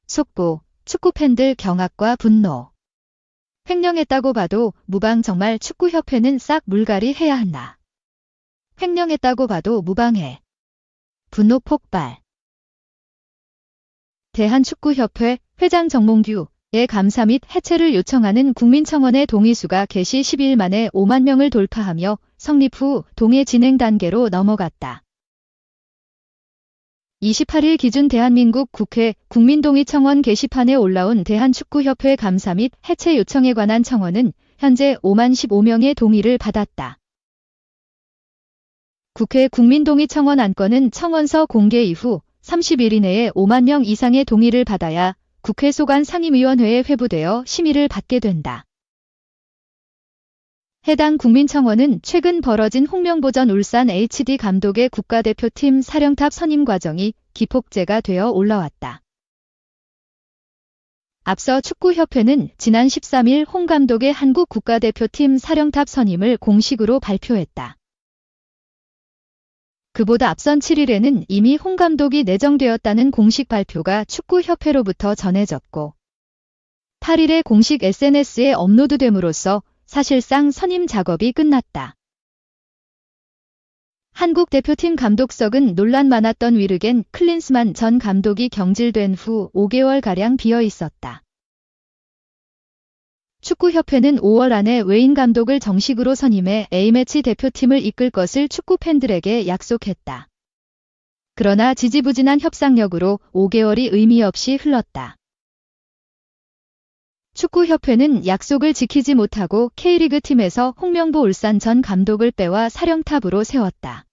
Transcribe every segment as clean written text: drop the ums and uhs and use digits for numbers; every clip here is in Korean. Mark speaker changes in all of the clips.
Speaker 1: 속보, 축구팬들 경악과 분노. 횡령했다고 봐도 무방. 정말 축구협회는 싹 물갈이 해야 한다. 횡령했다고 봐도 무방해. 분노 폭발. 대한축구협회 회장 정몽규의 감사 및 해체를 요청하는 국민청원의 동의수가 개시 10일 만에 5만 명을 돌파하며 성립 후 동의 진행 단계로 넘어갔다. 28일 기준 대한민국 국회 국민동의청원 게시판에 올라온 대한축구협회 감사 및 해체 요청에 관한 청원은 현재 5만 15명의 동의를 받았다. 국회 국민동의청원 안건은 청원서 공개 이후 30일 이내에 5만 명 이상의 동의를 받아야 국회 소관 상임위원회에 회부되어 심의를 받게 된다. 해당 국민청원은 최근 벌어진 홍명보 전 울산 HD 감독의 국가대표팀 사령탑 선임 과정이 기폭제가 되어 올라왔다. 앞서 축구협회는 지난 13일 홍 감독의 한국 국가대표팀 사령탑 선임을 공식으로 발표했다. 그보다 앞선 7일에는 이미 홍 감독이 내정되었다는 공식 발표가 축구협회로부터 전해졌고 8일에 공식 SNS에 업로드됨으로써 사실상 선임 작업이 끝났다. 한국 대표팀 감독석은 논란 많았던 위르겐 클린스만 전 감독이 경질된 후 5개월가량 비어 있었다. 축구협회는 5월 안에 웨인 감독을 정식으로 선임해 A매치 대표팀을 이끌 것을 축구 팬들에게 약속했다. 그러나 지지부진한 협상력으로 5개월이 의미 없이 흘렀다. 축구협회는 약속을 지키지 못하고 K리그 팀에서 홍명보 울산 전 감독을 빼와 사령탑으로 세웠다.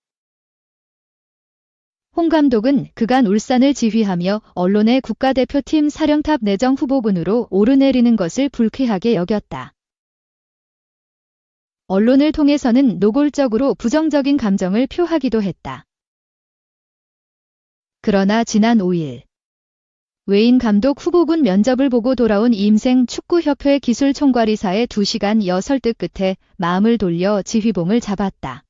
Speaker 1: 홍 감독은 그간 울산을 지휘하며 언론의 국가대표팀 사령탑 내정 후보군으로 오르내리는 것을 불쾌하게 여겼다. 언론을 통해서는 노골적으로 부정적인 감정을 표하기도 했다. 그러나 지난 5일 웨인 감독 후보군 면접을 보고 돌아온 이임생 축구협회 기술총괄이사의 2시간여 설득 끝에 마음을 돌려 지휘봉을 잡았다.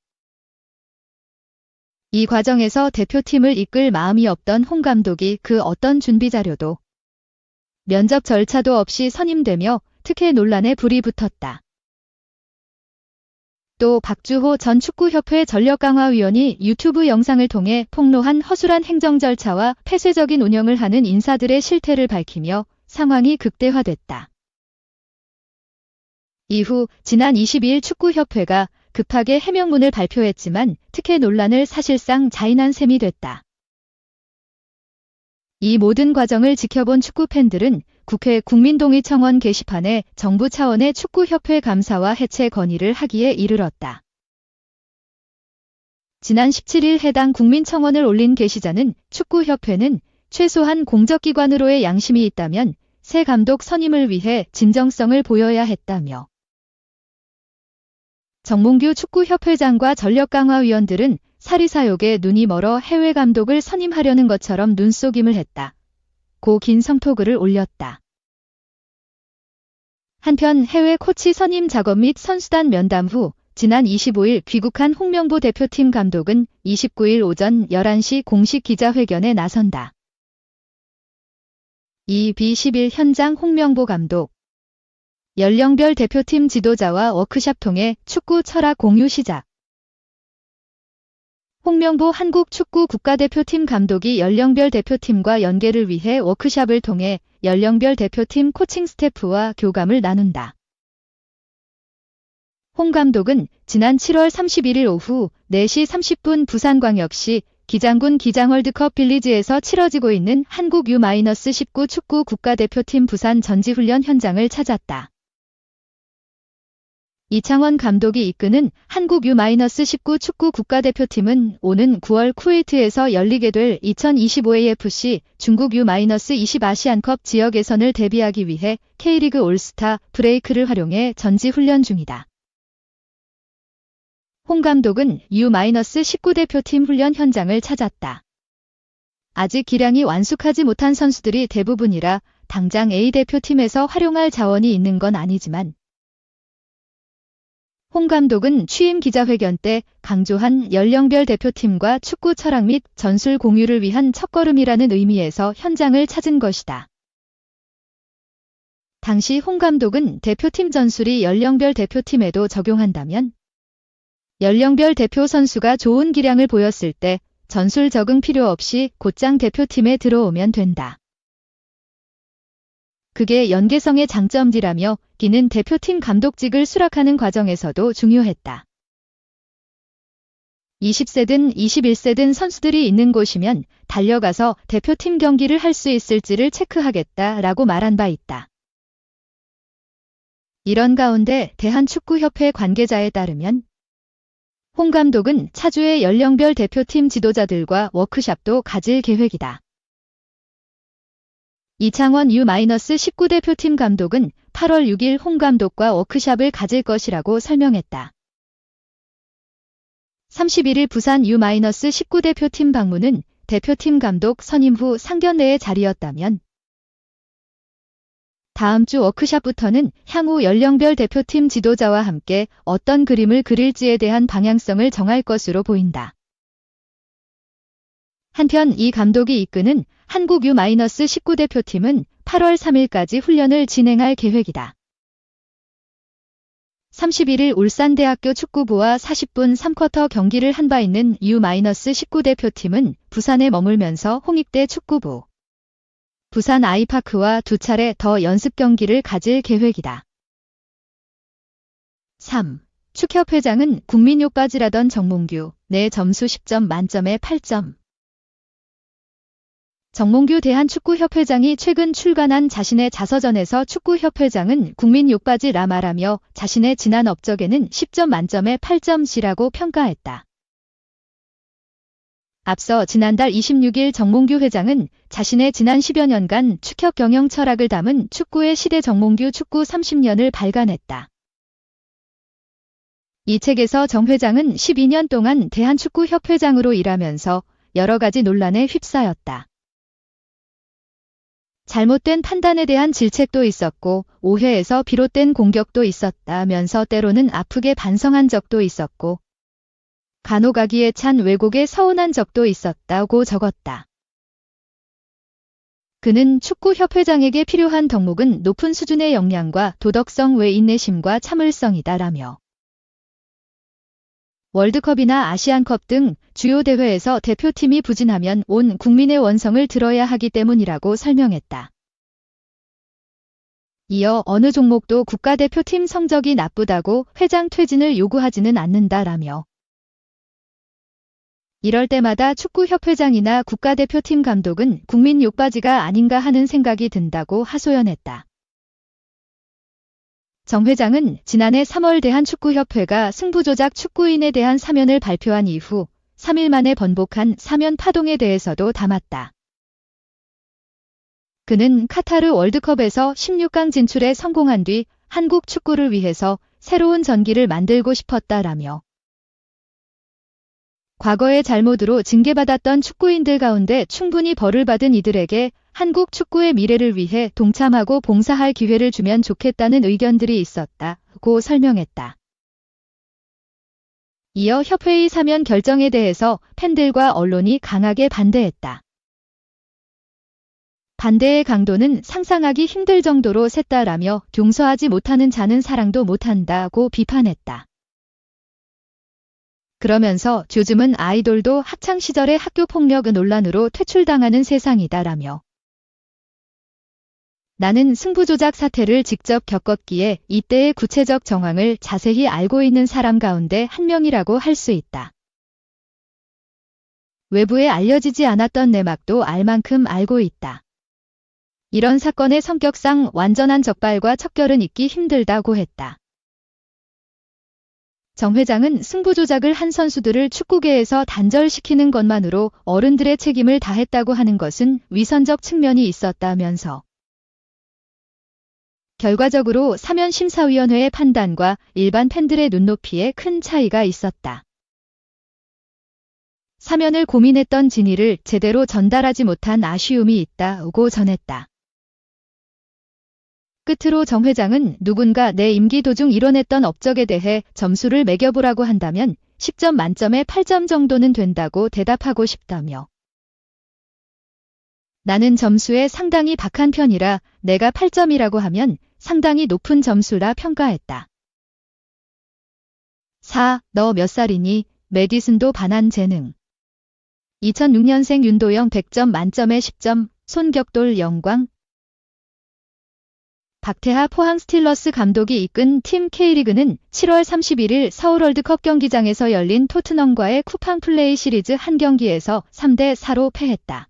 Speaker 1: 이 과정에서 대표팀을 이끌 마음이 없던 홍 감독이 그 어떤 준비 자료도 면접 절차도 없이 선임되며 특혜 논란에 불이 붙었다. 또 박주호 전 축구협회 전력강화위원이 유튜브 영상을 통해 폭로한 허술한 행정 절차와 폐쇄적인 운영을 하는 인사들의 실태를 밝히며 상황이 극대화됐다. 이후 지난 22일 축구협회가 급하게 해명문을 발표했지만 특혜 논란을 사실상 자인한 셈이 됐다. 이 모든 과정을 지켜본 축구팬들은 국회 국민동의청원 게시판에 정부 차원의 축구협회 감사와 해체 건의를 하기에 이르렀다. 지난 17일 해당 국민청원을 올린 게시자는 축구협회는 최소한 공적기관으로의 양심이 있다면 새 감독 선임을 위해 진정성을 보여야 했다며 정몽규 축구협회장과 전력강화위원들은 사리사욕에 눈이 멀어 해외 감독을 선임하려는 것처럼 눈속임을 했다. 고 긴 성토글을 올렸다. 한편 해외 코치 선임 작업 및 선수단 면담 후 지난 25일 귀국한 홍명보 대표팀 감독은 29일 오전 11시 공식 기자회견에 나선다. 2B11 현장 홍명보 감독 연령별 대표팀 지도자와 워크샵 통해 축구 철학 공유 시작. 홍명보 한국 축구 국가대표팀 감독이 연령별 대표팀과 연계를 위해 워크샵을 통해 연령별 대표팀 코칭 스태프와 교감을 나눈다. 홍 감독은 지난 7월 31일 오후 4시 30분 부산광역시 기장군 기장월드컵 빌리지에서 치러지고 있는 한국 U-19 축구 국가대표팀 부산 전지훈련 현장을 찾았다. 이창원 감독이 이끄는 한국 U-19 축구 국가대표팀은 오는 9월 쿠웨이트에서 열리게 될 2025 AFC 중국 U-20 아시안컵 지역 예선을 대비하기 위해 K리그 올스타 브레이크를 활용해 전지 훈련 중이다. 홍 감독은 U-19 대표팀 훈련 현장을 찾았다. 아직 기량이 완숙하지 못한 선수들이 대부분이라 당장 A 대표팀에서 활용할 자원이 있는 건 아니지만 홍 감독은 취임 기자회견 때 강조한 연령별 대표팀과 축구 철학 및 전술 공유를 위한 첫걸음이라는 의미에서 현장을 찾은 것이다. 당시 홍 감독은 대표팀 전술이 연령별 대표팀에도 적용한다면 연령별 대표 선수가 좋은 기량을 보였을 때 전술 적응 필요 없이 곧장 대표팀에 들어오면 된다. 그게 연계성의 장점이라며 이는 대표팀 감독직을 수락하는 과정에서도 중요했다. 20세든 21세든 선수들이 있는 곳이면 달려가서 대표팀 경기를 할 수 있을지를 체크하겠다라고 말한 바 있다. 이런 가운데 대한축구협회 관계자에 따르면 홍 감독은 차주의 연령별 대표팀 지도자들과 워크숍도 가질 계획이다. 이창원 U-19 대표팀 감독은 8월 6일 홍 감독과 워크숍을 가질 것이라고 설명했다. 31일 부산 U-19 대표팀 방문은 대표팀 감독 선임 후 상견례의 자리였다면 다음 주 워크숍부터는 향후 연령별 대표팀 지도자와 함께 어떤 그림을 그릴지에 대한 방향성을 정할 것으로 보인다. 한편 이 감독이 이끄는 한국 U-19 대표팀은 8월 3일까지 훈련을 진행할 계획이다. 31일 울산대학교 축구부와 40분 3쿼터 경기를 한 바 있는 U-19 대표팀은 부산에 머물면서 홍익대 축구부, 부산 아이파크와 두 차례 더 연습 경기를 가질 계획이다. 3. 축협회장은 국민욕바지라던 정몽규, 내 점수 10점 만점에 8점. 정몽규 대한축구협회장이 최근 출간한 자신의 자서전에서 축구협회장은 국민욕바지라 말하며 자신의 지난 업적에는 10점 만점에 8점이라고 평가했다. 앞서 지난달 26일 정몽규 회장은 자신의 지난 10여 년간 축협 경영 철학을 담은 축구의 시대 정몽규 축구 30년을 발간했다. 이 책에서 정 회장은 12년 동안 대한축구협회장으로 일하면서 여러 가지 논란에 휩싸였다. 잘못된 판단에 대한 질책도 있었고 오해에서 비롯된 공격도 있었다면서 때로는 아프게 반성한 적도 있었고 간혹 악의에 찬 왜곡에 서운한 적도 있었다고 적었다. 그는 축구협회장에게 필요한 덕목은 높은 수준의 역량과 도덕성 외 인내심과 참을성이다라며 월드컵이나 아시안컵 등 주요 대회에서 대표팀이 부진하면 온 국민의 원성을 들어야 하기 때문이라고 설명했다. 이어 어느 종목도 국가대표팀 성적이 나쁘다고 회장 퇴진을 요구하지는 않는다라며 이럴 때마다 축구협회장이나 국가대표팀 감독은 국민 욕바지가 아닌가 하는 생각이 든다고 하소연했다. 정 회장은 지난해 3월 대한축구협회가 승부조작 축구인에 대한 사면을 발표한 이후 3일 만에 번복한 사면 파동에 대해서도 담았다. 그는 카타르 월드컵에서 16강 진출에 성공한 뒤 한국 축구를 위해서 새로운 전기를 만들고 싶었다라며 과거의 잘못으로 징계받았던 축구인들 가운데 충분히 벌을 받은 이들에게 한국 축구의 미래를 위해 동참하고 봉사할 기회를 주면 좋겠다는 의견들이 있었다고 설명했다. 이어 협회의 사면 결정에 대해서 팬들과 언론이 강하게 반대했다. 반대의 강도는 상상하기 힘들 정도로 셌다라며 용서하지 못하는 자는 사랑도 못한다고 비판했다. 그러면서 요즘은 아이돌도 학창시절의 학교폭력 논란으로 퇴출당하는 세상이다라며 나는 승부조작 사태를 직접 겪었기에 이때의 구체적 정황을 자세히 알고 있는 사람 가운데 한 명이라고 할 수 있다. 외부에 알려지지 않았던 내막도 알 만큼 알고 있다. 이런 사건의 성격상 완전한 적발과 척결은 있기 힘들다고 했다. 정 회장은 승부조작을 한 선수들을 축구계에서 단절시키는 것만으로 어른들의 책임을 다했다고 하는 것은 위선적 측면이 있었다면서 결과적으로 사면심사위원회의 판단과 일반 팬들의 눈높이에 큰 차이가 있었다. 사면을 고민했던 진위를 제대로 전달하지 못한 아쉬움이 있다고 전했다. 끝으로 정 회장은 누군가 내 임기 도중 이뤄냈던 업적에 대해 점수를 매겨보라고 한다면 10점 만점에 8점 정도는 된다고 대답하고 싶다며 나는 점수에 상당히 박한 편이라 내가 8점이라고 하면 상당히 높은 점수라 평가했다. 4. 너 몇 살이니? 메디슨도 반한 재능. 2006년생 윤도영 100점 만점에 10점, 손격돌 영광. 박태하 포항 스틸러스 감독이 이끈 팀 K리그는 7월 31일 서울 월드컵 경기장에서 열린 토트넘과의 쿠팡 플레이 시리즈 한 경기에서 3대4로 패했다.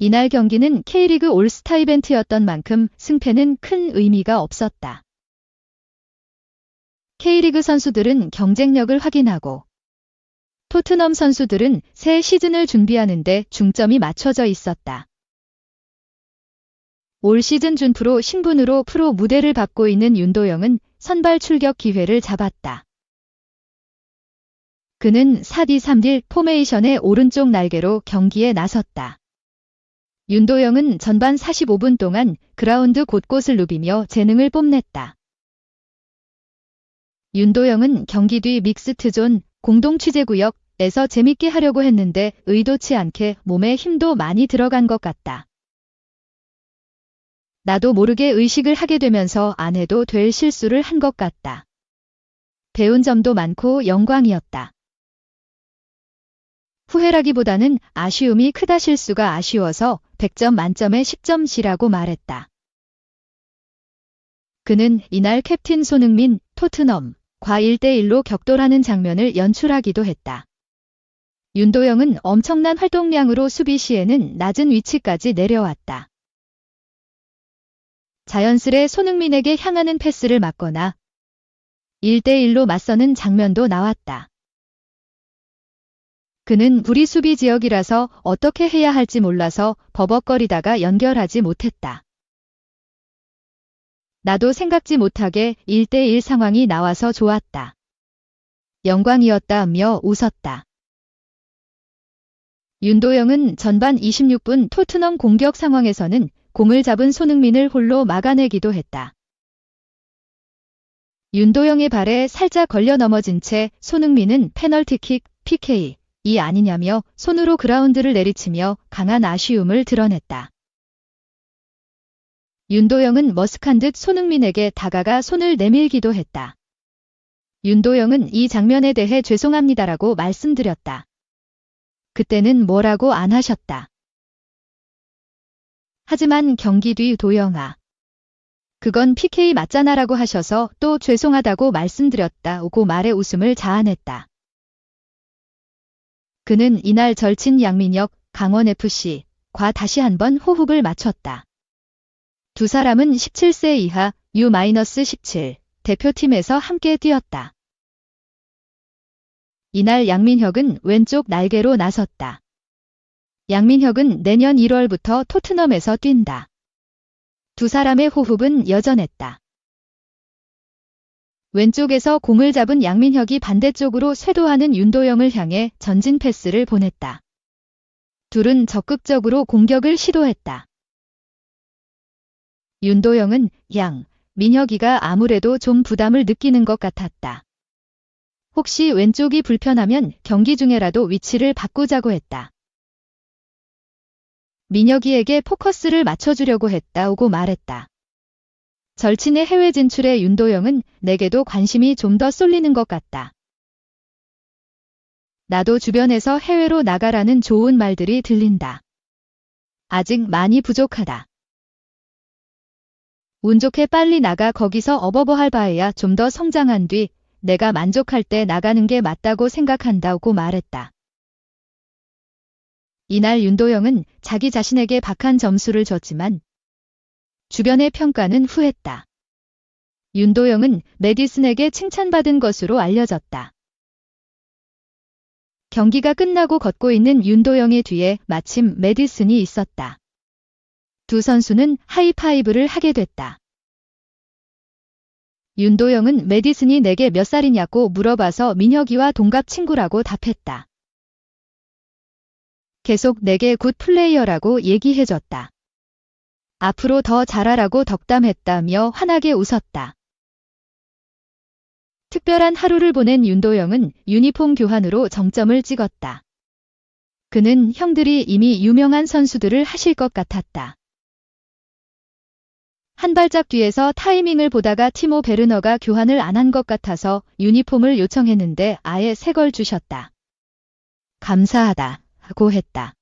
Speaker 1: 이날 경기는 K리그 올스타 이벤트였던 만큼 승패는 큰 의미가 없었다. K리그 선수들은 경쟁력을 확인하고 토트넘 선수들은 새 시즌을 준비하는데 중점이 맞춰져 있었다. 올 시즌 준프로 신분으로 프로 무대를 밟고 있는 윤도영은 선발 출격 기회를 잡았다. 그는 4-3-1 포메이션의 오른쪽 날개로 경기에 나섰다. 윤도영은 전반 45분 동안 그라운드 곳곳을 누비며 재능을 뽐냈다. 윤도영은 경기 뒤 믹스트존 공동 취재구역에서 재밌게 하려고 했는데 의도치 않게 몸에 힘도 많이 들어간 것 같다. 나도 모르게 의식을 하게 되면서 안 해도 될 실수를 한 것 같다. 배운 점도 많고 영광이었다. 후회라기보다는 아쉬움이 크다. 실수가 아쉬워서 100점 만점에 10점이라고 말했다. 그는 이날 캡틴 손흥민, 토트넘과 1대1로 격돌하는 장면을 연출하기도 했다. 윤도영은 엄청난 활동량으로 수비 시에는 낮은 위치까지 내려왔다. 자연스레 손흥민에게 향하는 패스를 막거나 1대1로 맞서는 장면도 나왔다. 그는 우리 수비 지역이라서 어떻게 해야 할지 몰라서 버벅거리다가 연결하지 못했다. 나도 생각지 못하게 1대1 상황이 나와서 좋았다. 영광이었다며 웃었다. 윤도영은 전반 26분 토트넘 공격 상황에서는 공을 잡은 손흥민을 홀로 막아내기도 했다. 윤도영의 발에 살짝 걸려 넘어진 채 손흥민은 페널티킥, PK, 이 아니냐며 손으로 그라운드를 내리치며 강한 아쉬움을 드러냈다. 윤도영은 머쓱한 듯 손흥민에게 다가가 손을 내밀기도 했다. 윤도영은 이 장면에 대해 죄송합니다라고 말씀드렸다. 그때는 뭐라고 안 하셨다. 하지만 경기 뒤 도영아. 그건 PK 맞잖아라고 하셔서 또 죄송하다고 말씀드렸다고 말에 웃음을 자아냈다. 그는 이날 절친 양민혁, 강원FC과 다시 한번 호흡을 맞췄다. 두 사람은 17세 이하 U-17 대표팀에서 함께 뛰었다. 이날 양민혁은 왼쪽 날개로 나섰다. 양민혁은 내년 1월부터 토트넘에서 뛴다. 두 사람의 호흡은 여전했다. 왼쪽에서 공을 잡은 양민혁이 반대쪽으로 쇄도하는 윤도영을 향해 전진 패스를 보냈다. 둘은 적극적으로 공격을 시도했다. 윤도영은 민혁이가 아무래도 좀 부담을 느끼는 것 같았다. 혹시 왼쪽이 불편하면 경기 중에라도 위치를 바꾸자고 했다. 민혁이에게 포커스를 맞춰주려고 했다고 말했다. 절친의 해외 진출에 윤도영은 내게도 관심이 좀 더 쏠리는 것 같다. 나도 주변에서 해외로 나가라는 좋은 말들이 들린다. 아직 많이 부족하다. 운 좋게 빨리 나가 거기서 어버버할 바에야 좀 더 성장한 뒤 내가 만족할 때 나가는 게 맞다고 생각한다고 말했다. 이날 윤도영은 자기 자신에게 박한 점수를 줬지만 주변의 평가는 후했다. 윤도영은 메디슨에게 칭찬받은 것으로 알려졌다. 경기가 끝나고 걷고 있는 윤도영의 뒤에 마침 메디슨이 있었다. 두 선수는 하이파이브를 하게 됐다. 윤도영은 메디슨이 내게 몇 살이냐고 물어봐서 민혁이와 동갑 친구라고 답했다. 계속 내게 굿 플레이어라고 얘기해줬다. 앞으로 더 잘하라고 덕담했다며 환하게 웃었다. 특별한 하루를 보낸 윤도영은 유니폼 교환으로 정점을 찍었다. 그는 형들이 이미 유명한 선수들을 하실 것 같았다. 한 발짝 뒤에서 타이밍을 보다가 티모 베르너가 교환을 안 한 것 같아서 유니폼을 요청했는데 아예 새 걸 주셨다. 감사하다 고 했다.